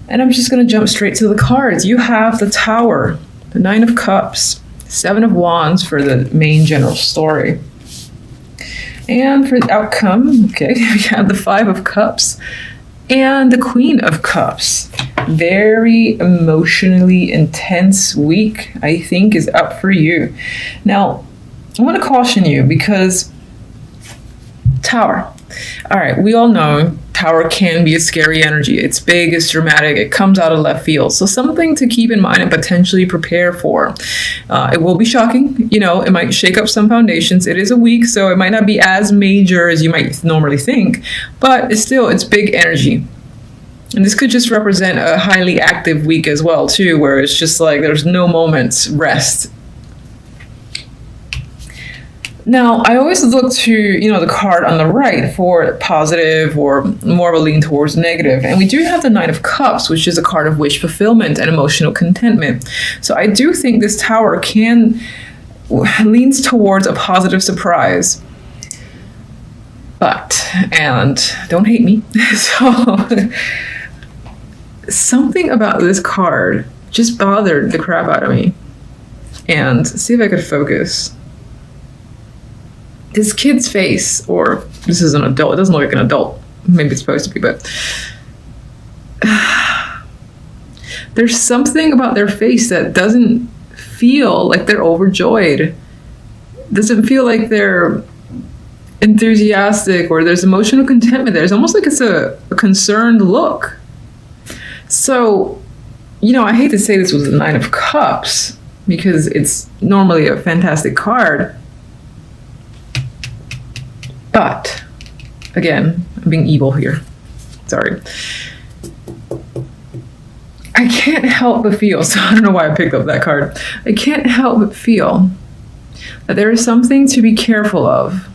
And I'm just going to jump straight to the cards. You have the Tower, the Nine of Cups, Seven of Wands for the main general story. And for the outcome, okay, we have the Five of Cups and the Queen of Cups. Very emotionally intense week, I think, is up for you. Now, I want to caution you because Tower. All right, we all know Tower can be a scary energy. It's big, it's dramatic, it comes out of left field. So something to keep in mind and potentially prepare for. It will be shocking. You know, it might shake up some foundations. It is a week, so it might not be as major as you might normally think, but it's big energy. And this could just represent a highly active week as well, too, where it's just like there's no moments rest. Now, I always look to, the card on the right for positive or more of a lean towards negative. And we do have the Nine of Cups, which is a card of wish fulfillment and emotional contentment. So I do think this Tower leans towards a positive surprise. But, and don't hate me, so something about this card just bothered the crap out of me. And see if I could focus. This kid's face, or this is an adult, it doesn't look like an adult, maybe it's supposed to be, but there's something about their face that doesn't feel like they're overjoyed. Doesn't feel like they're enthusiastic or there's emotional contentment there. It's almost like it's a concerned look. So, I hate to say this was the Nine of Cups because it's normally a fantastic card. But, again, I'm being evil here. Sorry. I can't help but feel, so I don't know why I picked up that card. I can't help but feel that there is something to be careful of.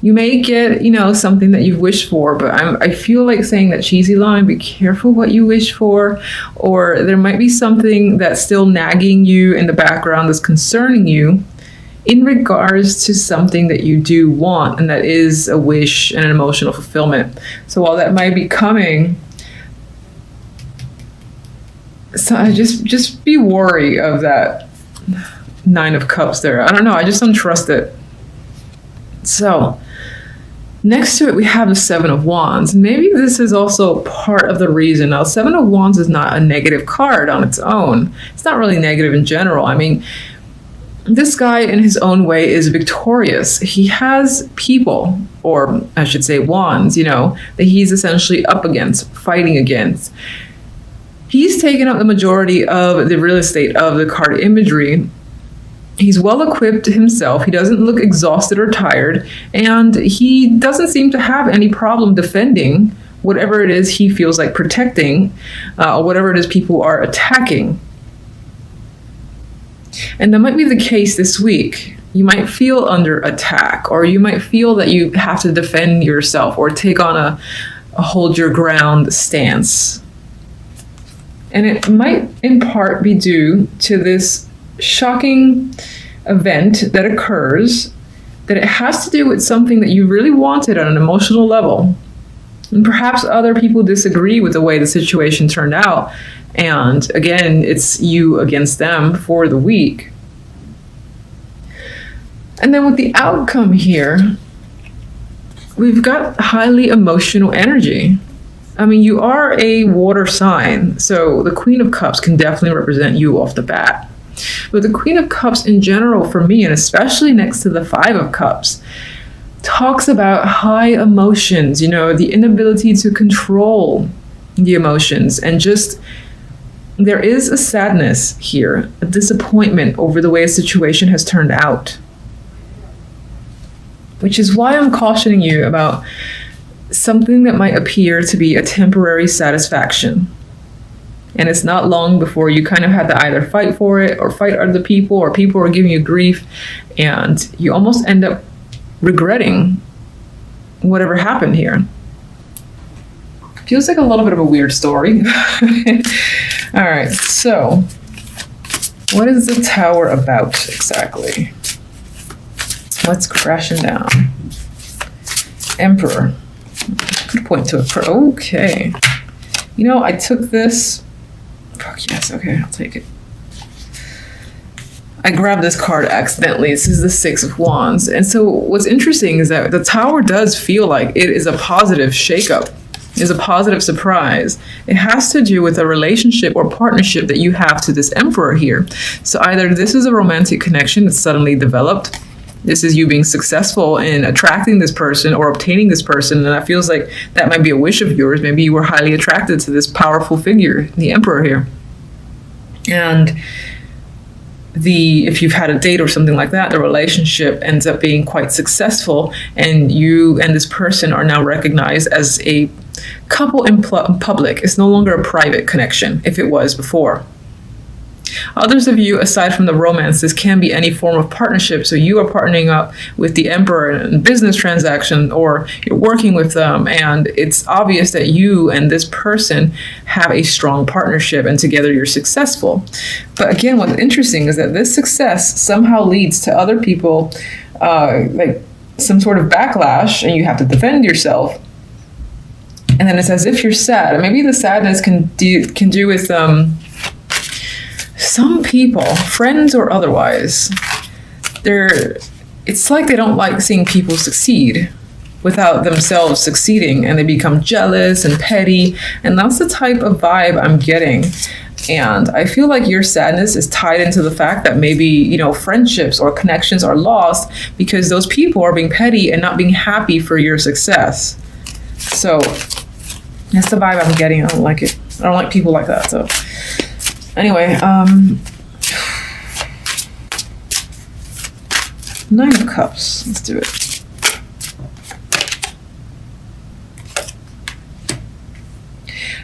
You may get, something that you've wished for, but I feel like saying that cheesy line, be careful what you wish for, or there might be something that's still nagging you in the background that's concerning you in regards to something that you do want, and that is a wish and an emotional fulfillment. So while that might be coming, so just be wary of that Nine of Cups there. I don't know, I just don't trust it. So next to it, we have the Seven of Wands. Maybe this is also part of the reason. Now, Seven of Wands is not a negative card on its own. It's not really negative in general. I mean, this guy in his own way is victorious. He has people, or I should say wands, that he's essentially up against, fighting against. He's taken up the majority of the real estate of the card imagery. He's well equipped himself. He doesn't look exhausted or tired, and he doesn't seem to have any problem defending whatever it is he feels like protecting, or whatever it is people are attacking. And that might be the case this week. You might feel under attack, or you might feel that you have to defend yourself or take on a hold your ground stance. And it might in part be due to this shocking event that occurs, that it has to do with something that you really wanted on an emotional level. And perhaps other people disagree with the way the situation turned out. And again, it's you against them for the week. And then with the outcome here, we've got highly emotional energy. I mean, you are a water sign, so the Queen of Cups can definitely represent you off the bat. But the Queen of Cups in general for me, and especially next to the Five of Cups, talks about high emotions, the inability to control the emotions, and just there is a sadness here, a disappointment over the way a situation has turned out. Which is why I'm cautioning you about something that might appear to be a temporary satisfaction. And it's not long before you kind of had to either fight for it or fight other people, or people are giving you grief, and you almost end up regretting whatever happened here. Feels like a little bit of a weird story. All right, so what is the Tower about exactly? What's crashing down? Emperor. Could point to it. Okay. You know, I took this. Oh, yes, okay, I'll take it. I grabbed this card accidentally. This is the Six of Wands. And so what's interesting is that the Tower does feel like it is a positive shakeup, is a positive surprise. It has to do with a relationship or partnership that you have to this Emperor here. So either this is a romantic connection that's suddenly developed. This is you being successful in attracting this person or obtaining this person. And it feels like that might be a wish of yours. Maybe you were highly attracted to this powerful figure, the Emperor here. And if you've had a date or something like that, the relationship ends up being quite successful, and you and this person are now recognized as a couple in public. It's no longer a private connection if it was before. Others of you, aside from the romance, this can be any form of partnership. So you are partnering up with the Emperor in a business transaction, or you're working with them, and it's obvious that you and this person have a strong partnership, and together you're successful. But again, what's interesting is that this success somehow leads to other people, like some sort of backlash, and you have to defend yourself. And then it's as if you're sad. And maybe the sadness can do with some people, friends or otherwise, it's like they don't like seeing people succeed without themselves succeeding, and they become jealous and petty, and that's the type of vibe I'm getting. And I feel like your sadness is tied into the fact that maybe, you know, friendships or connections are lost because those people are being petty and not being happy for your success. So that's the vibe I'm getting. I don't like it. I don't like people like that. So anyway, Nine of Cups. Let's do it.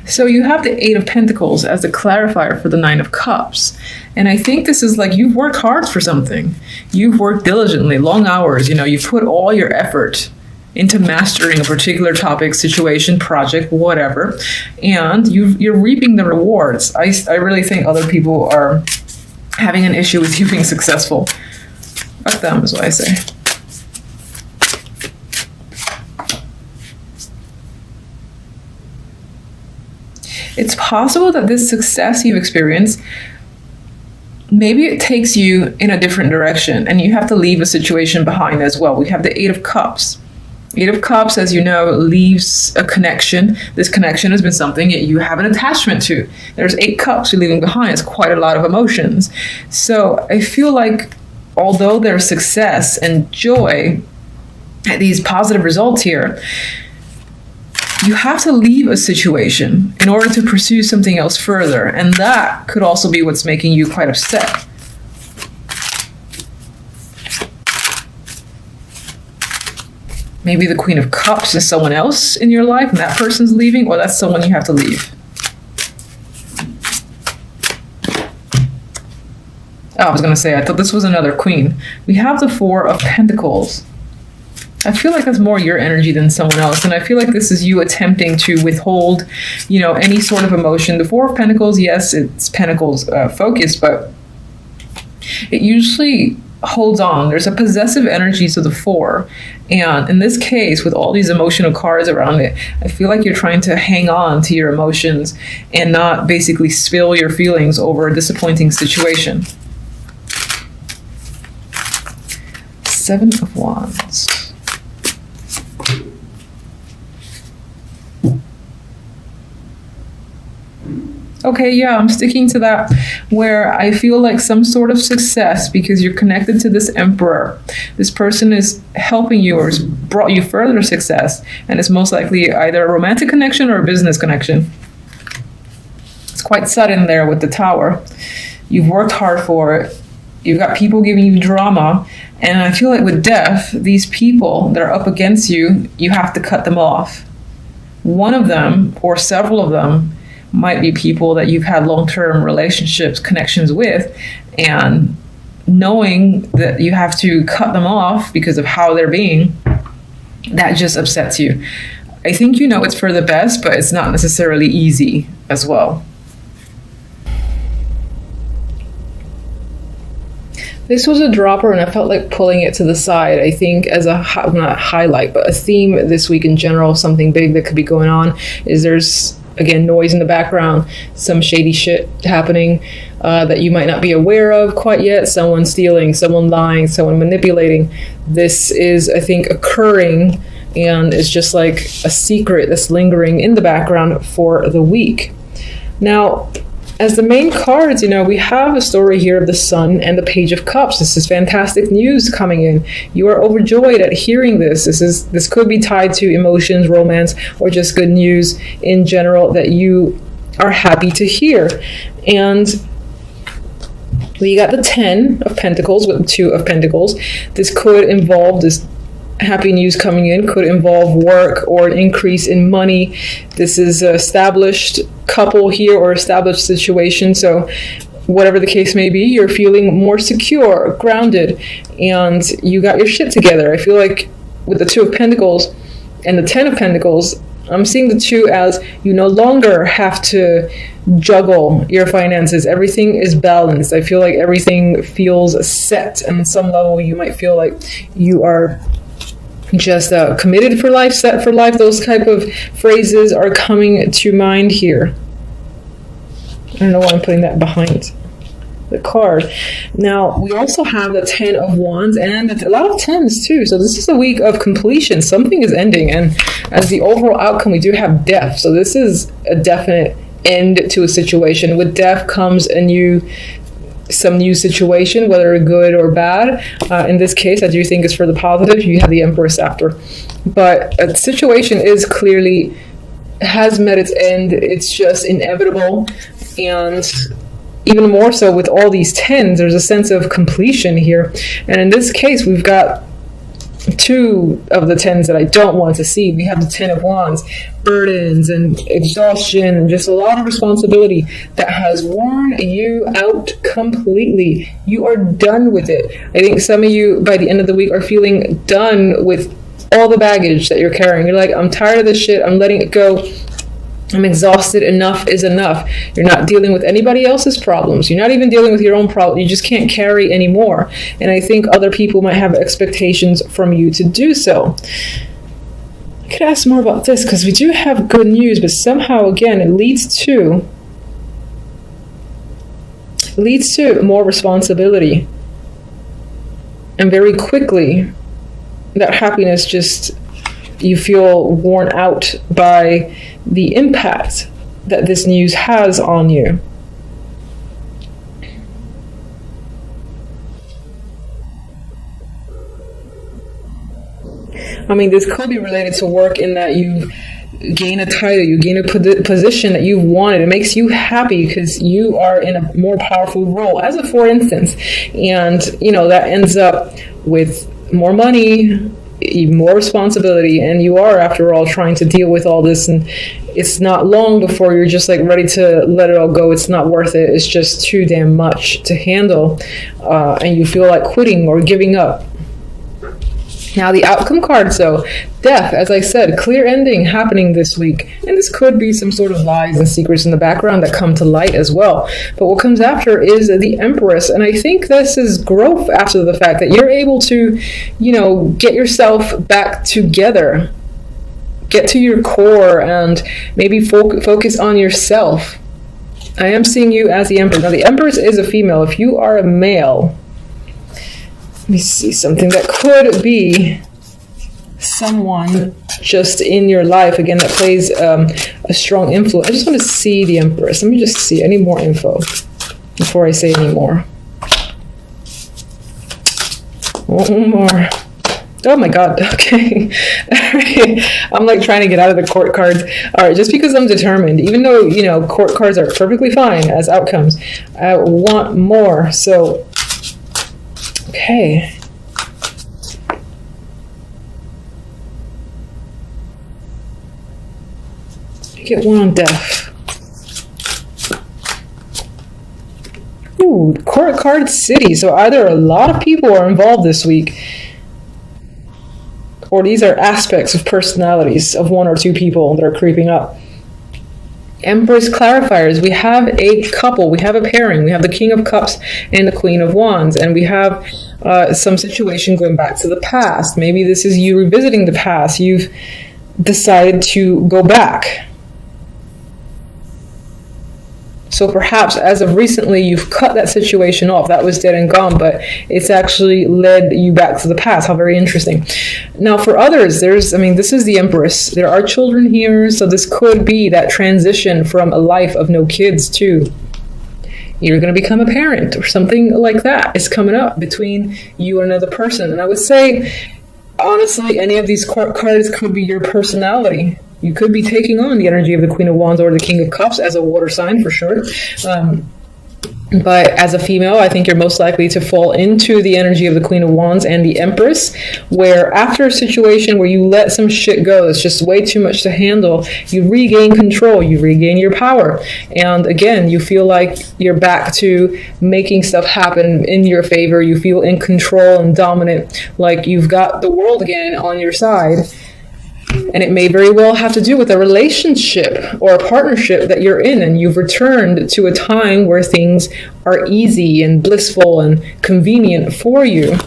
So you have the Eight of Pentacles as the clarifier for the Nine of Cups. And I think this is like you've worked hard for something. You've worked diligently, long hours. You know, you've put all your effort into mastering a particular topic, situation, project, whatever. And you're reaping the rewards. I really think other people are having an issue with you being successful. Fuck them is what I say. It's possible that this success you've experienced, maybe it takes you in a different direction and you have to leave a situation behind as well. We have the Eight of Cups. Eight of Cups, as you know, leaves a connection. This connection has been something that you have an attachment to. There's 8 cups you're leaving behind. It's quite a lot of emotions. So I feel like although there's success and joy at these positive results here, you have to leave a situation in order to pursue something else further. And that could also be what's making you quite upset. Maybe the Queen of Cups is someone else in your life and that person's leaving, or that's someone you have to leave. Oh, I was going to say, I thought this was another queen. We have the Four of Pentacles. I feel like that's more your energy than someone else. And I feel like this is you attempting to withhold, you know, any sort of emotion. The Four of Pentacles, yes, it's Pentacles focused, but it usually holds on. There's a possessive energy to the Four. And in this case, with all these emotional cards around it, I feel like you're trying to hang on to your emotions and not basically spill your feelings over a disappointing situation. Seven of Wands. Okay, yeah, I'm sticking to that, where I feel like some sort of success because you're connected to this Emperor. This person is helping you or has brought you further success, and it's most likely either a romantic connection or a business connection. It's quite sudden there with the Tower. You've worked hard for it. You've got people giving you drama, and I feel like with Death, these people that are up against you, you have to cut them off. One of them, or several of them, might be people that you've had long-term relationships, connections with, and knowing that you have to cut them off because of how they're being, that just upsets you. I think you know it's for the best, but it's not necessarily easy as well. This was a dropper and I felt like pulling it to the side. I think as a, not a highlight, but a theme this week in general, something big that could be going on is there's again, noise in the background, some shady shit happening that you might not be aware of quite yet. Someone stealing, someone lying, someone manipulating. This is, I think, occurring, and it's just like a secret that's lingering in the background for the week. Now, as the main cards, we have a story here of the Sun and the Page of Cups. This is fantastic news coming in. You are overjoyed at hearing this. This could be tied to emotions, romance, or just good news in general that you are happy to hear. And we got the 10 of Pentacles with the 2 of Pentacles. This could involve this happy news coming in, could involve work or an increase in money. This is an established couple here or established situation. So whatever the case may be, you're feeling more secure, grounded, and you got your shit together. I feel like with the 2 of Pentacles and the 10 of Pentacles, I'm seeing the 2 as you no longer have to juggle your finances. Everything is balanced. I feel like everything feels set. And on some level, you might feel like you are just committed for life, set for life. Those type of phrases are coming to mind here. I don't know why I'm putting that behind the card. Now, we also have the 10 of Wands and a lot of 10s too. So this is a week of completion. Something is ending. And as the overall outcome, we do have death. So this is a definite end to a situation. With death comes some new situation, whether good or bad. In this case, I do think it's for the positive. You have the Empress after. But a situation is clearly has met its end. It's just inevitable. And even more so with all these 10s, there's a sense of completion here. And in this case, we've got 2 of the 10s that I don't want to see. We have the 10 of Wands, burdens and exhaustion, and just a lot of responsibility that has worn you out completely. You are done with it. I think some of you by the end of the week are feeling done with all the baggage that you're carrying. You're like, I'm tired of this shit. I'm letting it go. I'm exhausted. Enough is enough. You're not dealing with anybody else's problems. You're not even dealing with your own problem. You just can't carry anymore. And I think other people might have expectations from you to do so. I could ask more about this because we do have good news, but somehow, again, it leads to more responsibility. And very quickly, that happiness just, you feel worn out by the impact that this news has on you. I mean, this could be related to work in that you gain a title, you gain a position that you've wanted. It makes you happy because you are in a more powerful role, as a for instance. And, that ends up with more money, more responsibility, and you are, after all, trying to deal with all this, and it's not long before you're just like ready to let it all go. It's not worth it. It's just too damn much to handle, and you feel like quitting or giving up. Now, the outcome card, so death, as I said, clear ending happening this week. And this could be some sort of lies and secrets in the background that come to light as well. But what comes after is the Empress. And I think this is growth after the fact, that you're able to, get yourself back together. Get to your core and maybe focus on yourself. I am seeing you as the Empress. Now, the Empress is a female. If you are a male, let me see something that could be someone just in your life, again, that plays a strong influence. I just want to see the Empress. Let me just see any more info before I say any more. One more. Oh my God. Okay. I'm like trying to get out of the court cards. All right. Just because I'm determined, even though, court cards are perfectly fine as outcomes, I want more. So, okay. Get one on death. Ooh, court card city. So either a lot of people are involved this week, or these are aspects of personalities of 1 or 2 people that are creeping up. Empress clarifiers. We have a couple. We have a pairing. We have the King of Cups and the Queen of Wands. And we have some situation going back to the past. Maybe this is you revisiting the past. You've decided to go back. So perhaps as of recently, you've cut that situation off. That was dead and gone, but it's actually led you back to the past. How very interesting. Now for others, this is the Empress. There are children here, so this could be that transition from a life of no kids to you're going to become a parent or something like that is coming up between you and another person. And I would say, honestly, any of these cards could be your personality. You could be taking on the energy of the Queen of Wands or the King of Cups as a water sign for sure. But as a female, I think you're most likely to fall into the energy of the Queen of Wands and the Empress, where after a situation where you let some shit go, it's just way too much to handle, you regain control, you regain your power. And again, you feel like you're back to making stuff happen in your favor. You feel in control and dominant, like you've got the world again on your side. And it may very well have to do with a relationship or a partnership that you're in, and you've returned to a time where things are easy and blissful and convenient for you.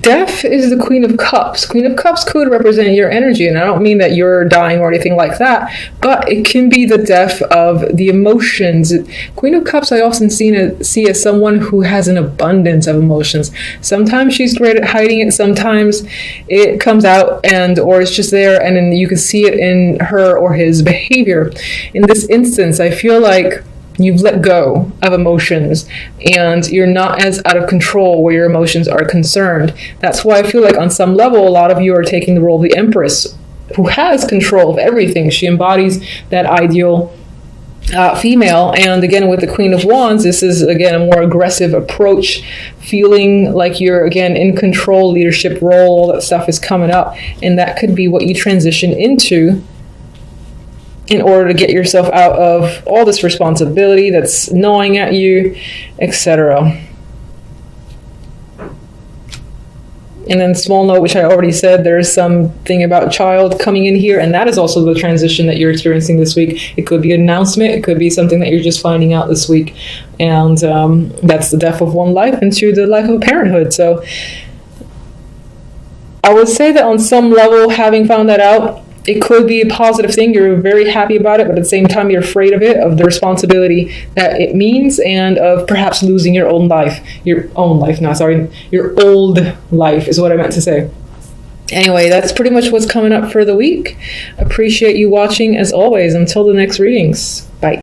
Death is the Queen of Cups. Queen of Cups could represent your energy, and I don't mean that you're dying or anything like that, but it can be the death of the emotions. Queen of Cups I often see as someone who has an abundance of emotions. Sometimes she's great at hiding it, sometimes it comes out or it's just there, and then you can see it in her or his behavior. In this instance, I feel like you've let go of emotions and you're not as out of control where your emotions are concerned. That's why I feel like on some level, a lot of you are taking the role of the Empress, who has control of everything. She embodies that ideal female. And again, with the Queen of Wands, this is again a more aggressive approach, feeling like you're again in control, leadership role, all that stuff is coming up. And that could be what you transition into in order to get yourself out of all this responsibility that's gnawing at you, etc. And then small note, which I already said, there's something about child coming in here, and that is also the transition that you're experiencing this week. It could be an announcement, it could be something that you're just finding out this week, and that's the death of one life into the life of parenthood. So I would say that on some level, having found that out, it could be a positive thing. You're very happy about it, but at the same time, you're afraid of it, of the responsibility that it means, and of perhaps losing your own life. Your old life is what I meant to say. Anyway, that's pretty much what's coming up for the week. Appreciate you watching as always. Until the next readings. Bye.